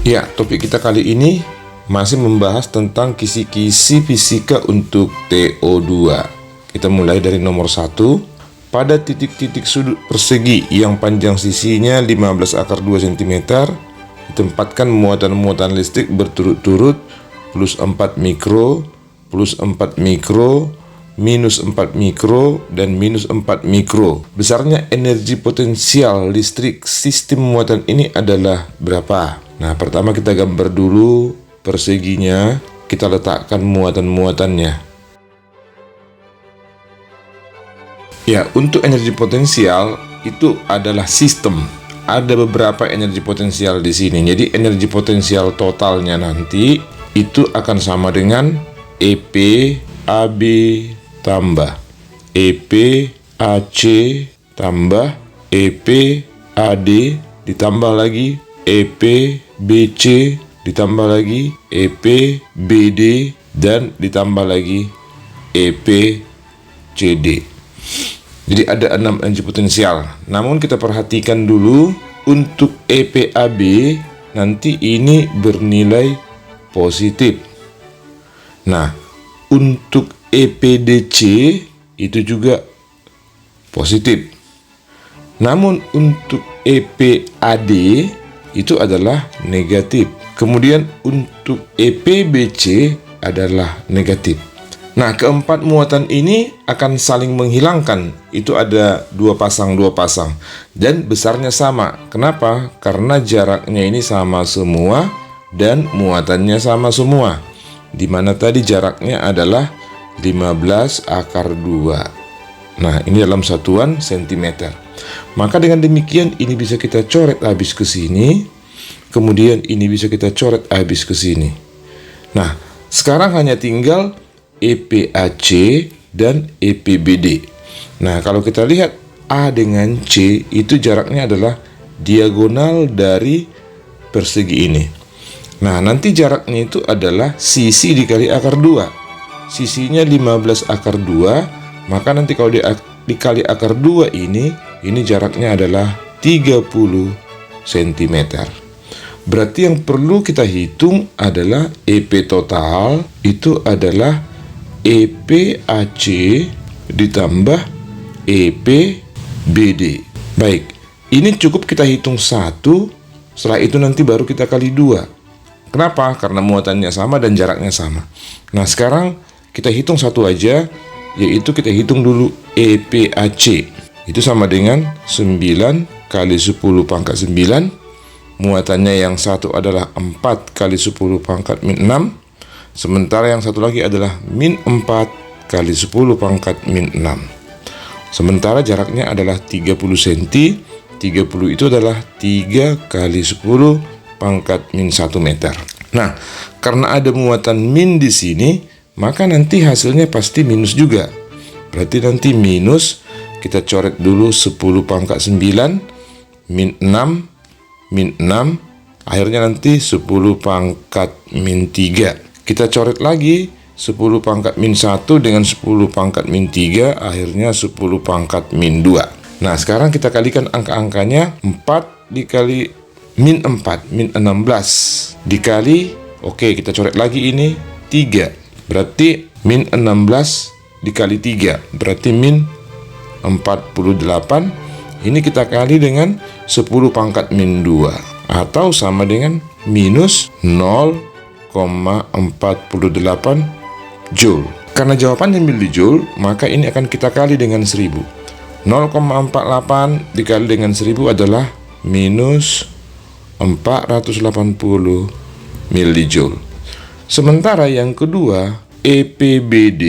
Ya, topik kita kali ini masih membahas tentang kisi-kisi fisika untuk TO2. Kita mulai dari nomor 1. Pada titik-titik sudut persegi yang panjang sisinya 15 akar 2 cm, ditempatkan muatan-muatan listrik berturut-turut plus 4 mikro, plus 4 mikro, minus 4 mikro, dan minus 4 mikro. Besarnya energi potensial listrik sistem muatan ini adalah berapa? Nah, pertama kita gambar dulu perseginya, kita letakkan muatan-muatannya. Ya, untuk energi potensial itu adalah sistem. Ada beberapa energi potensial di sini. Jadi energi potensial totalnya nanti itu akan sama dengan EP AB tambah EP AC tambah EP AD ditambah lagi EP BC ditambah lagi EP BD dan ditambah lagi EP CD. Jadi ada 6 energi potensial. Namun kita perhatikan dulu untuk EPAB nanti ini bernilai positif. Nah, untuk EPDC itu juga positif. Namun untuk EPAD itu adalah negatif. Kemudian untuk EPBC adalah negatif. Nah, keempat muatan ini akan saling menghilangkan. Itu ada dua pasang dan besarnya sama. Kenapa? Karena jaraknya ini sama semua dan muatannya sama semua. Di mana tadi jaraknya adalah 15 akar 2. Nah, ini dalam satuan cm. Maka dengan demikian ini bisa kita coret habis ke sini. Kemudian ini bisa kita coret habis ke sini. Nah, sekarang hanya tinggal EPAC dan EPBD. Nah, kalau kita lihat A dengan C itu jaraknya adalah diagonal dari persegi ini. Nah, nanti jaraknya itu adalah sisi dikali akar 2. Sisinya 15 akar 2, maka nanti kalau dikali akar 2 ini jaraknya adalah 30 cm. Berarti yang perlu kita hitung adalah EP total itu adalah EPAC ditambah EPBD. Baik, ini cukup kita hitung 1, setelah itu nanti baru kita kali 2. Kenapa? Karena muatannya sama dan jaraknya sama. Nah, sekarang kita hitung satu aja, yaitu kita hitung dulu EPAC. Itu sama dengan 9 kali 10 pangkat 9. Muatannya yang satu adalah 4 kali 10 pangkat min 6. Sementara yang satu lagi adalah min 4 kali 10 pangkat min 6. Sementara jaraknya adalah 30 cm. 30 itu adalah 3 kali 10 pangkat min 1 meter. Nah, karena ada muatan min di sini, maka nanti hasilnya pasti minus juga. Berarti nanti minus, kita coret dulu 10 pangkat 9, min 6, min 6, akhirnya nanti 10 pangkat min 3. Kita coret lagi 10 pangkat min 1 dengan 10 pangkat min 3, akhirnya 10 pangkat min 2. Nah, sekarang kita kalikan angka-angkanya. 4 dikali min 4, min 16. Dikali, oke, kita coret lagi ini 3. Berarti min 16 dikali 3, berarti min 48. Ini kita kali dengan 10 pangkat min 2, atau sama dengan minus 0,48 Joule. Karena jawabannya milijoule, maka ini akan kita kali dengan 1000. 0,48 dikali dengan 1000 adalah minus 480 milijoule. Sementara yang kedua, EPBD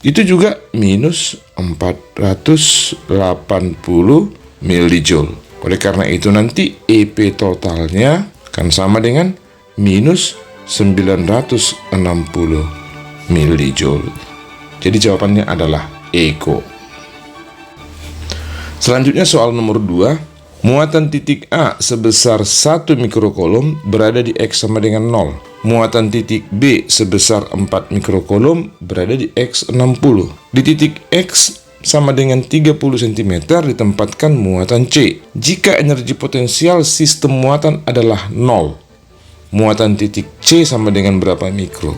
itu juga minus 480 milijoule. Oleh karena itu nanti EP totalnya akan sama dengan minus 960 milijoule. Jadi jawabannya adalah Eko. Selanjutnya soal nomor 2. Muatan titik A sebesar 1 mikrokolom berada di X sama dengan 0. Muatan titik B sebesar 4 mikrokolom berada di X 60. Di titik X sama dengan 30 cm ditempatkan muatan C. Jika energi potensial sistem muatan adalah 0, muatan titik C sama dengan berapa mikro.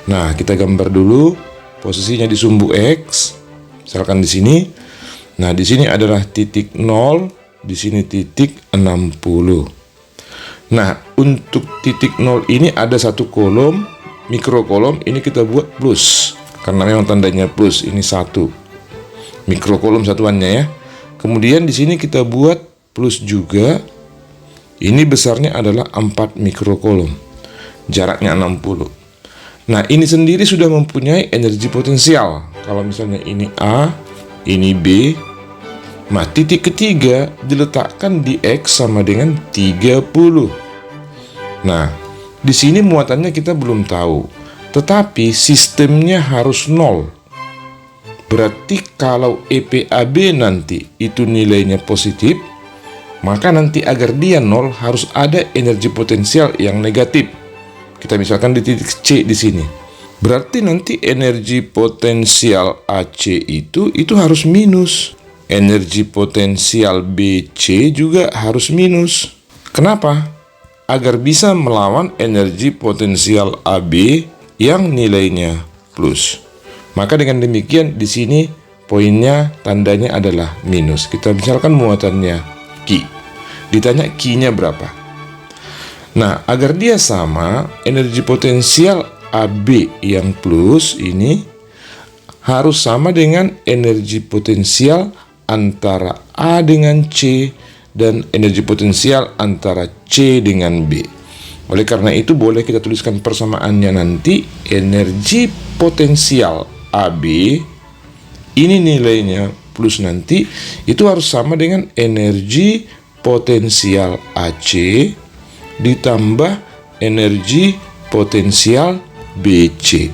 Nah, kita gambar dulu posisinya di sumbu X. Misalkan di sini. Nah, di sini adalah titik 0, di sini titik 60. Nah, untuk titik 0 ini ada satu kolom, mikrokolom, ini kita buat plus. Karena memang tandanya plus, ini satu. Mikrokolom satuannya ya. Kemudian di sini kita buat plus juga. Ini besarnya adalah 4 mikrokolom. Jaraknya 60. Nah, ini sendiri sudah mempunyai energi potensial. Kalau misalnya ini A, ini B. Nah, titik ketiga diletakkan di X sama dengan 30. Nah, di sini muatannya kita belum tahu. Tetapi sistemnya harus 0. Berarti kalau EPAB nanti itu nilainya positif, maka nanti agar dia 0 harus ada energi potensial yang negatif. Kita misalkan di titik C di sini. Berarti nanti energi potensial AC itu harus minus. Energi potensial BC juga harus minus. Kenapa? Agar bisa melawan energi potensial AB yang nilainya plus. Maka dengan demikian di sini poinnya tandanya adalah minus. Kita misalkan muatannya Q. Ditanya Q-nya berapa? Nah, agar dia sama, energi potensial AB yang plus ini harus sama dengan energi potensial antara A dengan C dan energi potensial antara C dengan B. Oleh karena itu boleh kita tuliskan persamaannya nanti. Energi potensial AB ini nilainya plus nanti itu harus sama dengan energi potensial AC ditambah energi potensial BC.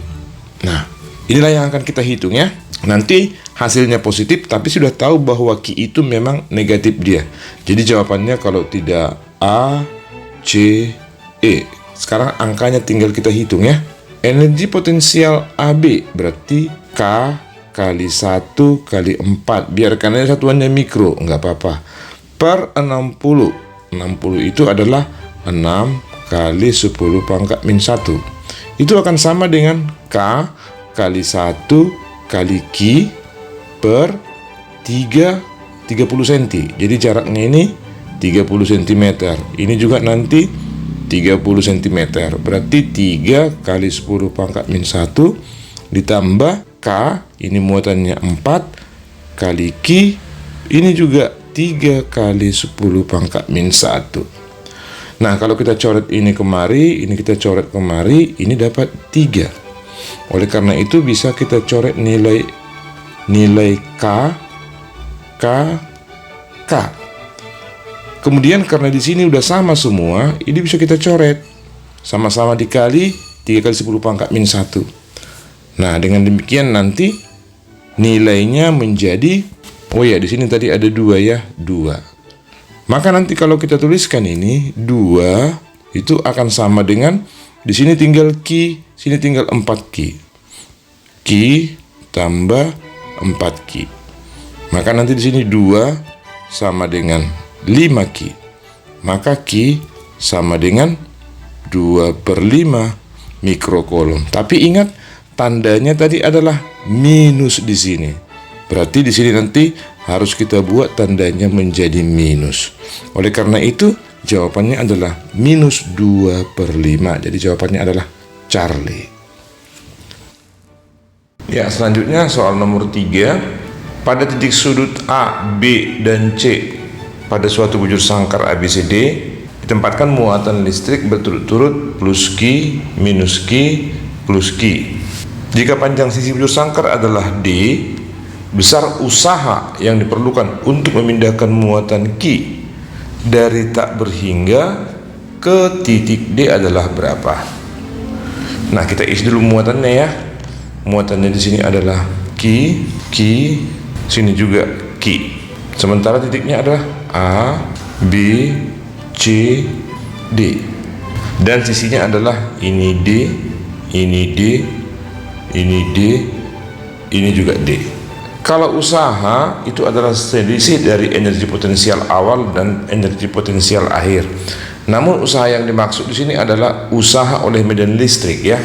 Nah, inilah yang akan kita hitung ya. Nanti hasilnya positif, tapi sudah tahu bahwa Q itu memang negatif dia. Jadi jawabannya kalau tidak A, C, E. Sekarang angkanya tinggal kita hitung ya. Energi potensial AB berarti K kali 1 kali 4. Biarkan aja satuannya mikro, nggak apa-apa. Per 60. 60 itu adalah 6 kali 10 pangkat min 1. Itu akan sama dengan K kali 1 kali Q per 30 cm. Jadi jaraknya ini 30 cm. Ini juga nanti 30 cm. Berarti 3 kali 10 pangkat min 1 ditambah K, ini muatannya 4 kali Q, ini juga 3 kali 10 pangkat min 1. Nah, kalau kita coret ini kemari, ini kita coret kemari, ini dapat 3. Oleh karena itu bisa kita coret nilai K. Kemudian karena di sini udah sama semua, ini bisa kita coret. Sama-sama dikali 3 kali 10 pangkat min 1. Nah, dengan demikian nanti nilainya menjadi, oh ya, di sini tadi ada 2 ya, 2. Maka nanti kalau kita tuliskan ini 2 itu akan sama dengan, di sini tinggal Q, sini tinggal 4Q. Q tambah 4Q. Maka nanti di sini 2 sama dengan 5Q. Maka Q sama dengan 2/5 mikrokolom. Tapi ingat, tandanya tadi adalah minus di sini. Berarti di sini nanti harus kita buat tandanya menjadi minus. Oleh karena itu, jawabannya adalah minus 2/5. Jadi jawabannya adalah Charlie. Ya, selanjutnya soal nomor 3. Pada titik sudut A, B, dan C pada suatu bujur sangkar ABCD ditempatkan muatan listrik berturut-turut plus Q, minus Q, plus Q. Jika panjang sisi bujur sangkar adalah D, besar usaha yang diperlukan untuk memindahkan muatan Q dari tak berhingga ke titik D adalah berapa? Nah, kita isi dulu muatannya ya. Muatannya di sini adalah Q, sini juga Q. Sementara titiknya adalah A, B, C, D. Dan sisinya adalah ini D, ini D, ini D, ini juga D. Kalau usaha itu adalah selisih dari energi potensial awal dan energi potensial akhir. Namun usaha yang dimaksud di sini adalah usaha oleh medan listrik ya.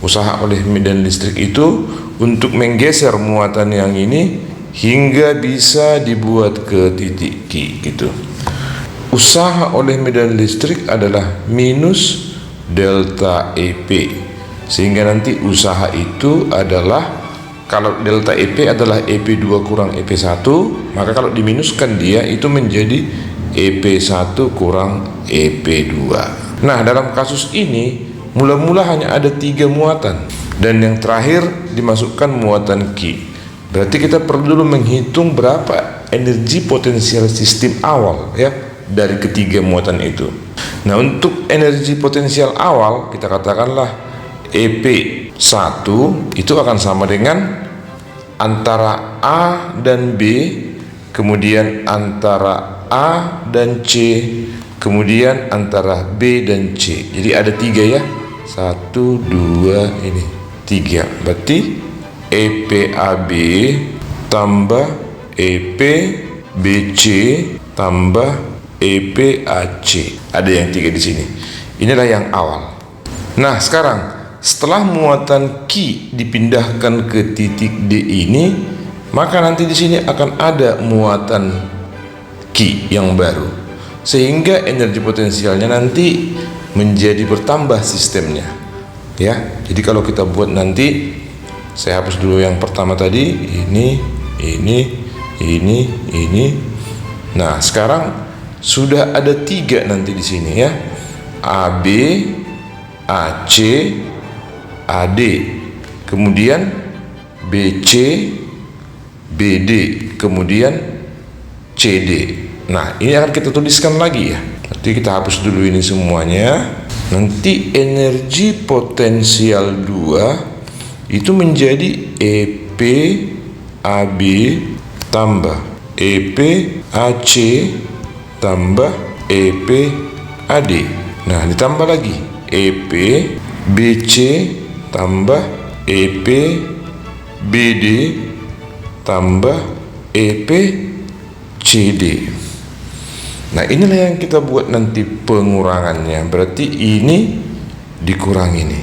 Usaha oleh medan listrik itu untuk menggeser muatan yang ini hingga bisa dibuat ke titik Q gitu. Usaha oleh medan listrik adalah minus delta EP, sehingga nanti usaha itu adalah, kalau delta EP adalah EP2 kurang EP1, maka kalau diminuskan dia itu menjadi EP1 kurang EP2. Nah, dalam kasus ini mula-mula hanya ada 3 muatan dan yang terakhir dimasukkan muatan Q. Berarti kita perlu dulu menghitung berapa energi potensial sistem awal ya dari ketiga muatan itu. Nah, untuk energi potensial awal kita katakanlah EP1 itu akan sama dengan antara A dan B, kemudian antara A dan C, kemudian antara B dan C. Jadi ada 3 ya, 1, 2, ini 3. Berarti EPAB tambah EPBC tambah EPAC. Ada yang 3 di sini. Inilah yang awal. Nah, sekarang setelah muatan Q dipindahkan ke titik D ini, maka nanti di sini akan ada muatan Q yang baru, sehingga energi potensialnya nanti menjadi bertambah sistemnya. Ya, jadi kalau kita buat nanti, saya hapus dulu yang pertama tadi, ini. Nah, sekarang sudah ada 3 nanti di sini ya, AB, AC, AD, kemudian BC, BD, kemudian CD. Nah, ini akan kita tuliskan lagi ya. Nanti kita hapus dulu ini semuanya. Nanti energi potensial 2 itu menjadi EP AB tambah EP AC tambah EP AD. Nah, ditambah lagi EP BC tambah EP BD tambah EP CD. Nah, inilah yang kita buat nanti pengurangannya. Berarti ini dikurang ini.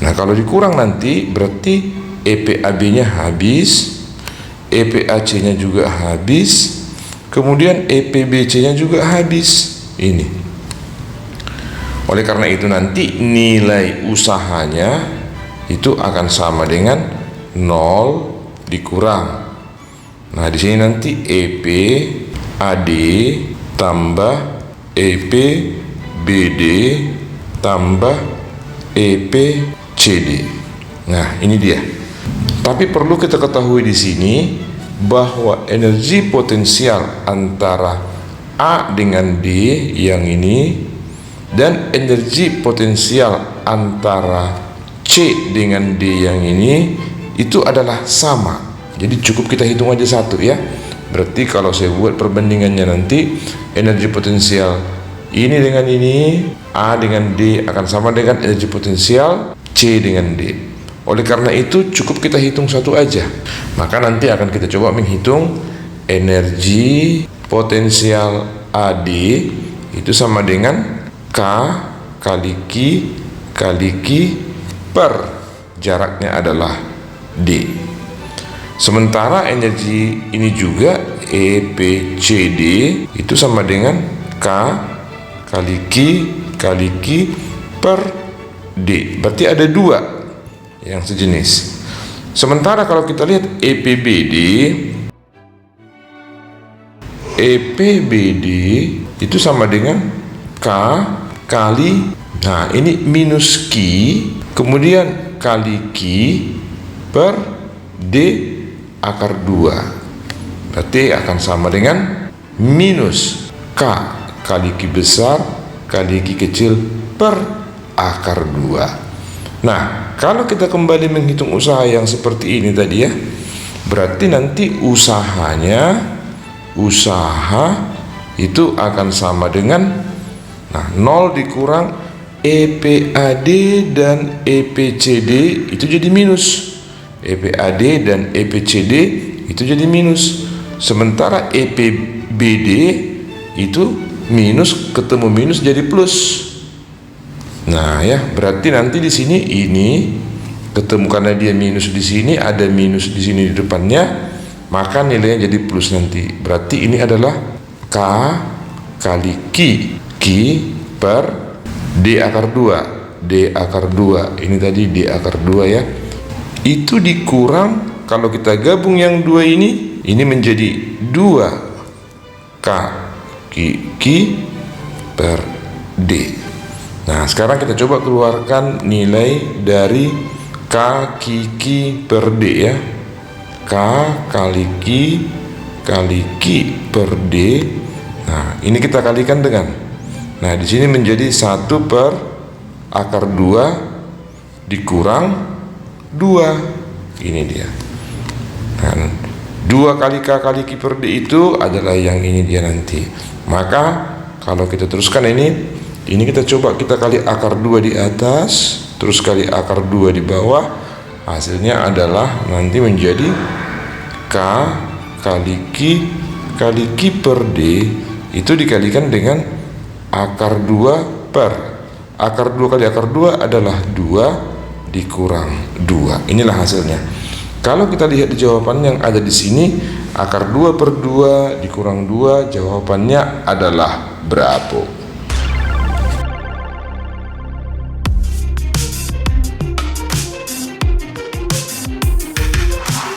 Nah, kalau dikurang nanti berarti EPAB-nya habis, EPAC-nya juga habis, kemudian EPBC-nya juga habis. Ini. Oleh karena itu nanti nilai usahanya itu akan sama dengan 0 dikurang. Nah, di sini nanti EP AD tambah EP BD tambah EP CD. Nah, ini dia. Tapi perlu kita ketahui di sini bahwa energi potensial antara A dengan D yang ini dan energi potensial antara C dengan D yang ini itu adalah sama. Jadi cukup kita hitung aja satu ya. Berarti kalau saya buat perbandingannya nanti, energi potensial ini dengan ini, A dengan D akan sama dengan energi potensial C dengan D. Oleh karena itu cukup kita hitung satu aja. Maka nanti akan kita coba menghitung energi potensial AD itu sama dengan K kali Q kali Q per jaraknya adalah D. Sementara energi ini juga EPCD itu sama dengan K kali Q kali Q per D. Berarti ada 2 yang sejenis. Sementara kalau kita lihat EPBD itu sama dengan K kali, nah ini minus Q kemudian kali Q per D akar 2. Berarti akan sama dengan minus K kali Q besar kali Q kecil per akar 2. Nah, kalau kita kembali menghitung usaha yang seperti ini tadi ya, berarti nanti usaha itu akan sama dengan 0 dikurang EPAD dan EPCD itu jadi minus. EPAD dan EPCD itu jadi minus. Sementara EPBD itu minus ketemu minus jadi plus. Nah ya, berarti nanti di sini ini ketemu, karena dia minus di sini, ada minus di sini di depannya, maka nilainya jadi plus nanti. Berarti ini adalah K kali Q per D akar 2. D akar 2 ini tadi D akar 2 ya, itu dikurang, kalau kita gabung yang dua ini menjadi 2 K Q per D. Nah sekarang kita coba keluarkan nilai dari K Q per D ya. K kali Q kali Q per D. Nah ini kita kalikan dengan, nah di sini menjadi 1 per akar 2 dikurang 2. Ini dia. Nah 2 kali K kali Q per D itu adalah yang ini dia nanti. Maka kalau kita teruskan ini kita coba kita kali akar 2 di atas, terus kali akar 2 di bawah, hasilnya adalah nanti menjadi K kali Q kali Q per D itu dikalikan dengan akar 2 per akar 2 kali akar 2 adalah 2 dikurang 2. Inilah hasilnya. Kalau kita lihat di jawaban yang ada di sini, akar 2 per 2 dikurang 2, jawabannya adalah berapa?